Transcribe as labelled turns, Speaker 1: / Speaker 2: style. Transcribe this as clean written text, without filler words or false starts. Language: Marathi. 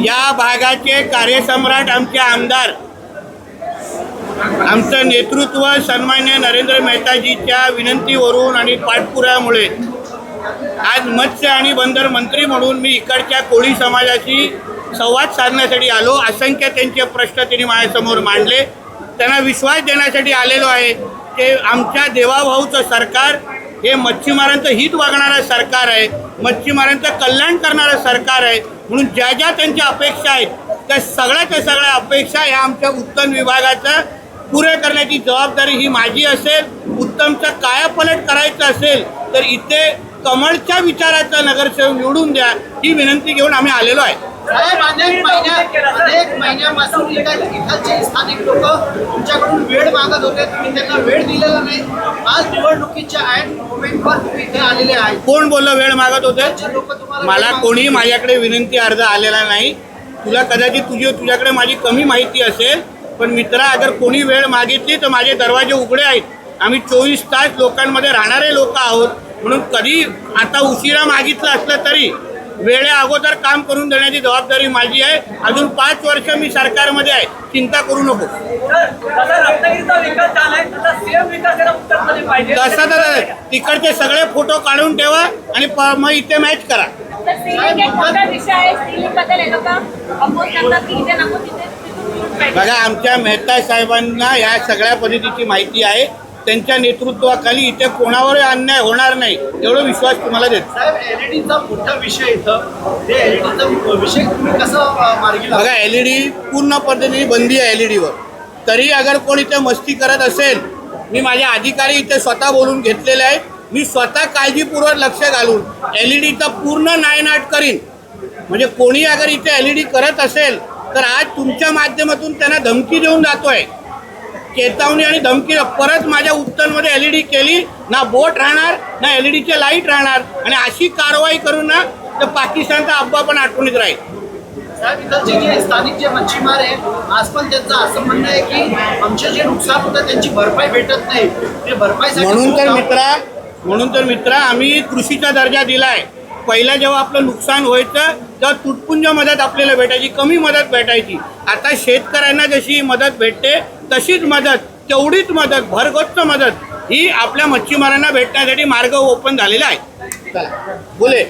Speaker 1: या भागाचे कार्यसम्राट आमचे आमदार, आमचं नेतृत्व सन्मान्य नरेंद्र मेहताजीच्या विनंतीवरून आणि पाठपुराव्यामुळे आज मत्स्य आणि बंदर मंत्री म्हणून मी इकडच्या कोळी समाजाशी संवाद साधण्यासाठी आलो। असंख्य त्यांचे प्रश्न त्यांनी माझ्यासमोर मांडले। त्यांना विश्वास देण्यासाठी आलेलो आहे की आमच्या देवाभाऊचं सरकार हे मच्छीमारांचं हित वागणारं सरकार आहे, मच्छीमारांचं कल्याण करणारं सरकार आहे। म्हणून ज्या ज्या त्यांच्या अपेक्षा आहेत त्या सगळ्या अपेक्षा ह्या आमच्या उत्तम विभागाचं पुरे करण्याची जबाबदारी ही माझी असेल। उत्तमचं कायापालट करायचं असेल तर इथे कमळच्या विचाराचा नगरसेवक निवडून द्या ही विनंती घेऊन आम्ही आलेलो आहे।
Speaker 2: अनेक महिन्यापासून इथलचे स्थानिक लोक तुमच्याकडून वेळ मागत होते, तुम्ही त्यांना वेळ दिलेला नाही। आज निवडणुकीच्या मोमेंटवर तुम्ही इथे आलेले आहेत।
Speaker 1: कोण बोललं वेळ मागत होते? मला कोणी माझ्याकडे विनंती अर्ज आलेला नाही। तुला कदाचित तुझ्याकडे माझी कमी माहिती असेल, पण मित्रा अगर कोणी वेळ मागितली तर माझे दरवाजे उघडे आहेत। आम्ही 24 तास लोकांमध्ये राहणारे लोक आहोत, म्हणून कधी आता उशिरा मागितलं असलं तरी वेळे अगोदर काम करून देण्याची जबाबदारी माझी आहे। अजून 5 वर्ष मी सरकारमध्ये आहे, चिंता करू नको। तसं तर तिकडचे सगळे फोटो काढून ठेवा आणि मग इथे मॅच करा। बघा, आमच्या मेहता साहेबांना या सगळ्या पद्धतीची माहिती आहे। त्यांच्या नेतृत्वाखाली इथे कोणावर अन्याय होणार नाही एवढा विश्वास तुम्हाला देतो।
Speaker 2: एलईडीचा मोठा विषय इथं, ते एलईडीचा विषय तुम्ही कसं मार्गी लावता?
Speaker 1: बघा, एलईडी पूर्ण पद्धतीने बंदी आहे एलईडीवर। तरी अगर कोण इथे मस्ती करत असेल, मी माझे अधिकारी इथे स्वतः बोलून घेतलेले आहे। मी स्वतः काळजीपूर्वक लक्ष घालून एलईडीचा पूर्ण नायनाट करीन। म्हणजे कोणी अगर इथे एलईडी करत असेल तर आज तुमच्या माध्यमातून त्यांना धमकी देऊन जातोय, चेतावणी आणि धमकी। परत माझ्या उत्तरमध्ये एलईडी केली ना बोट राहणार ना एलईडीचे लाईट राहणार, आणि अशी कारवाई करून ना तर पाकिस्तानचा अब्बा पण आठवणीत राहील।
Speaker 2: साहेब, इथलचे जे स्थानिक जे मच्छीमार आहे, आज पण त्यांचं असं म्हणणं आहे की आमचे जे नुकसान होतं त्यांची भरपाई भेटत नाही। ते भरपाई
Speaker 1: म्हणून तर मित्रा आम्ही कृषीचा दर्जा दिलाय। पहिला जेव्हा आपलं नुकसान व्हायचं तेव्हा तुटपुंज मदत आपल्याला भेटायची, कमी मदत भेटायची। आता शेतकऱ्यांना जशी मदत भेटते तशीच मदत, तेवढीच मदत, भरगच्च मदत ही आपल्या मच्छीमारांना भेटण्यासाठी मार्ग ओपन झालेला आहे। चला बोले।